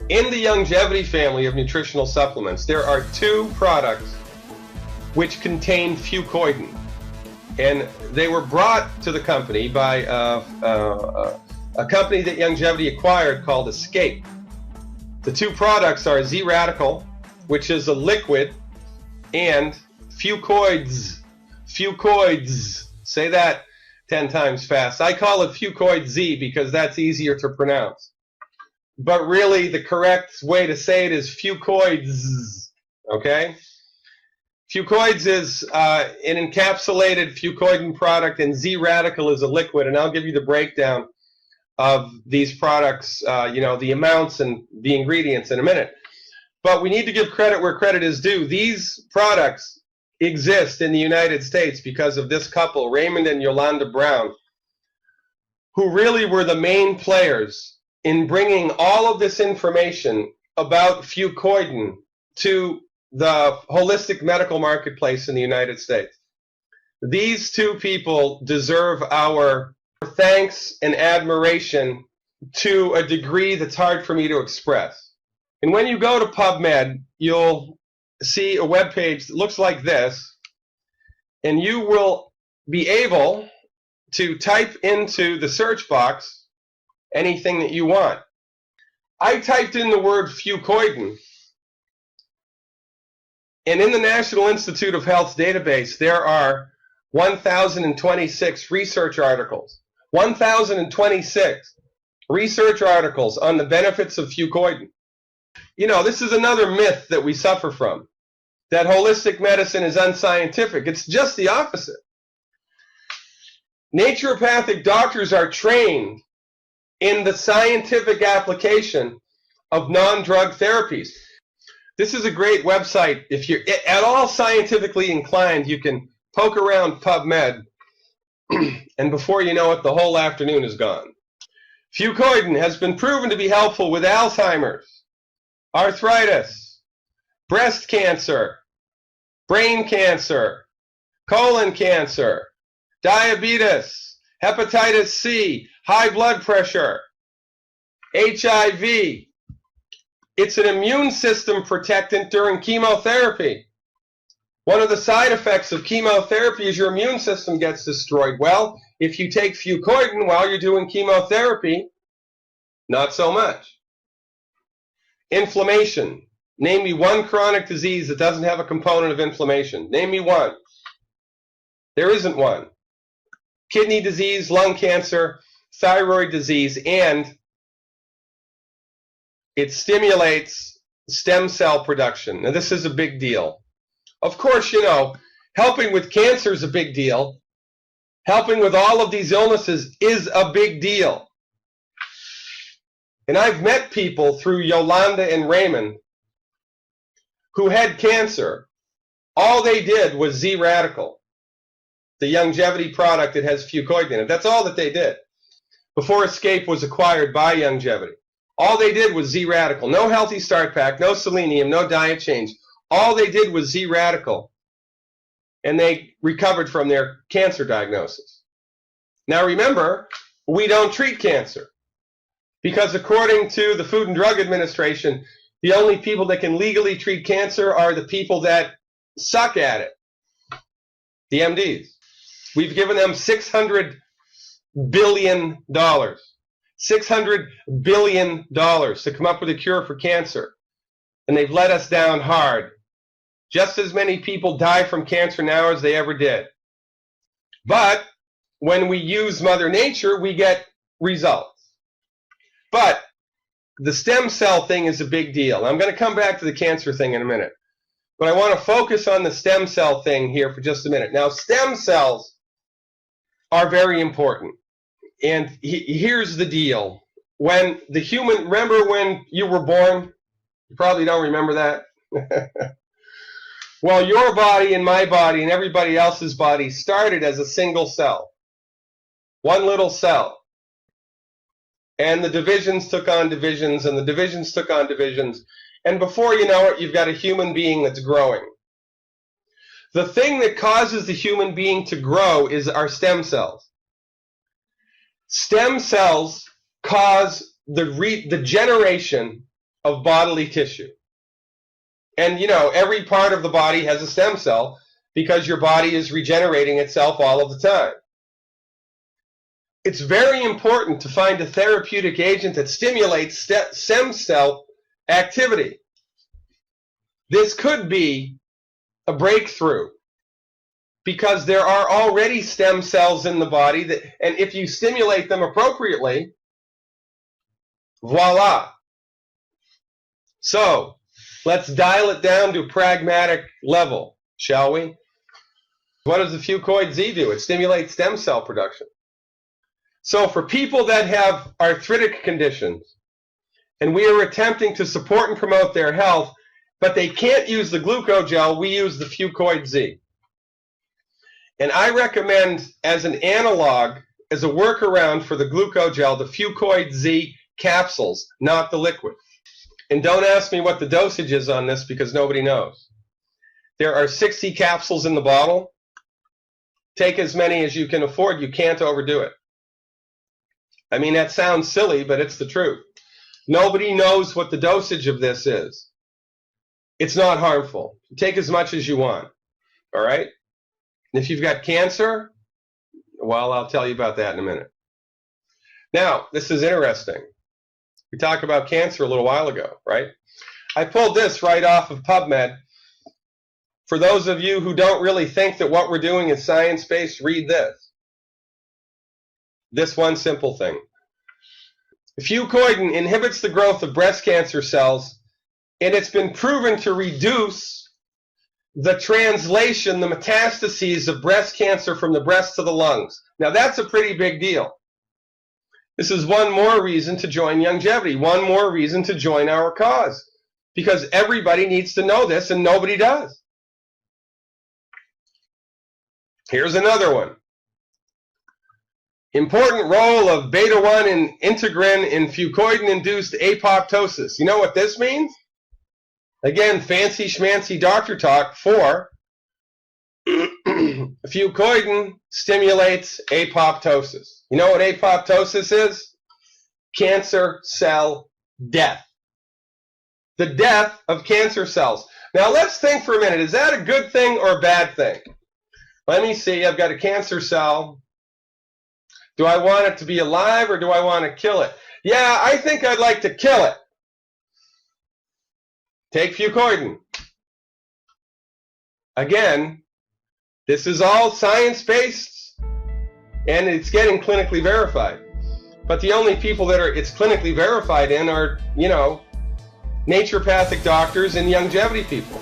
In the longevity family of nutritional supplements, there are two products which contain Fucoidan. And they were brought to the company by a company that longevity acquired called Escape. The two products are Zradical, which is a liquid, and Fucoidz. Fucoidz. Say that 10 times fast. I call it Fucoidz because that's easier to pronounce. But really, the correct way to say it is Fucoidz. Okay? Fucoidz is an encapsulated Fucoidan product, and Zradical is a liquid. And I'll give you the breakdown of these products, the amounts and the ingredients in a minute. But we need to give credit where credit is due. These products exist in the United States because of this couple, Raymond and Yolanda Brown, who really were the main players in bringing all of this information about Fucoidan to the holistic medical marketplace in the United States. These two people deserve our thanks and admiration to a degree that's hard for me to express. And when you go to PubMed, you'll see a web page that looks like this, and you will be able to type into the search box anything that you want. I typed in the word Fucoidan, and in the National Institute of Health's database, there are 1,026 research articles. 1,026 research articles on the benefits of Fucoidan. This is another myth that we suffer from, that holistic medicine is unscientific. It's just the opposite. Naturopathic doctors are trained in the scientific application of non-drug therapies. This is a great website. If you're at all scientifically inclined, you can poke around PubMed, and before you know it, the whole afternoon is gone. Fucoidan has been proven to be helpful with Alzheimer's, arthritis, breast cancer, brain cancer, colon cancer, diabetes, hepatitis C, high blood pressure, HIV. It's an immune system protectant during chemotherapy. One of the side effects of chemotherapy is your immune system gets destroyed. Well, if you take Fucoidan while you're doing chemotherapy, not so much. Inflammation. Name me one chronic disease that doesn't have a component of inflammation. Name me one. There isn't one. Kidney disease, lung cancer, thyroid disease, and it stimulates stem cell production. Now, this is a big deal. Of course, helping with cancer is a big deal. Helping with all of these illnesses is a big deal. And I've met people through Yolanda and Raymond who had cancer. All they did was Zradical, the longevity product that has Fucoidan in it. That's all that they did. Before Escape was acquired by longevity, all they did was Zradical. No Healthy Start Pack, no selenium, no diet change. All they did was Zradical, and they recovered from their cancer diagnosis. Now remember, we don't treat cancer, because according to the Food and Drug Administration, the only people that can legally treat cancer are the people that suck at it, the MDs. We've given them $600 billion. $600 billion to come up with a cure for cancer. And they've let us down hard. Just as many people die from cancer now as they ever did. But when we use Mother Nature, we get results. But the stem cell thing is a big deal. I'm going to come back to the cancer thing in a minute. But I want to focus on the stem cell thing here for just a minute. Now, stem cells are very important. And here's the deal. When the human, remember when you were born? You probably don't remember that. Well, your body and my body and everybody else's body started as a single cell. One little cell. And the divisions took on divisions, and the divisions took on divisions. And before you know it, you've got a human being that's growing. The thing that causes the human being to grow is our stem cells. Stem cells cause the generation of bodily tissue. And, you know, every part of the body has a stem cell because your body is regenerating itself all of the time. It's very important to find a therapeutic agent that stimulates stem cell activity. This could be a breakthrough because there are already stem cells in the body that, and if you stimulate them appropriately, voila. So let's dial it down to a pragmatic level, shall we? What does the Fucoidan do? It stimulates stem cell production. So for people that have arthritic conditions, and we are attempting to support and promote their health, but they can't use the glucogel, we use the Fucoidan. And I recommend as an analog, as a workaround for the glucogel, the Fucoidan capsules, not the liquid. And don't ask me what the dosage is on this because nobody knows. There are 60 capsules in the bottle. Take as many as you can afford. You can't overdo it. I mean, that sounds silly, but it's the truth. Nobody knows what the dosage of this is. It's not harmful. Take as much as you want. All right? And if you've got cancer, well, I'll tell you about that in a minute. Now, this is interesting. We talked about cancer a little while ago, right? I pulled this right off of PubMed. For those of you who don't really think that what we're doing is science-based, read this. This one simple thing. Fucoidan inhibits the growth of breast cancer cells, and it's been proven to reduce the translation, the metastases of breast cancer from the breast to the lungs. Now, that's a pretty big deal. This is one more reason to join Longevity, one more reason to join our cause, because everybody needs to know this and nobody does. Here's another one. Important role of beta-1 and integrin in Fucoidan-induced apoptosis. You know what this means? Again, fancy schmancy doctor talk for Fucoidan stimulates apoptosis. You know what apoptosis is? Cancer cell death. The death of cancer cells. Now let's think for a minute. Is that a good thing or a bad thing? Let me see. I've got a cancer cell. Do I want it to be alive or do I want to kill it? Yeah, I think I'd like to kill it. Take Fucoidan. Again, this is all science-based and it's getting clinically verified. But the only people that it's clinically verified in are, you know, naturopathic doctors and longevity people.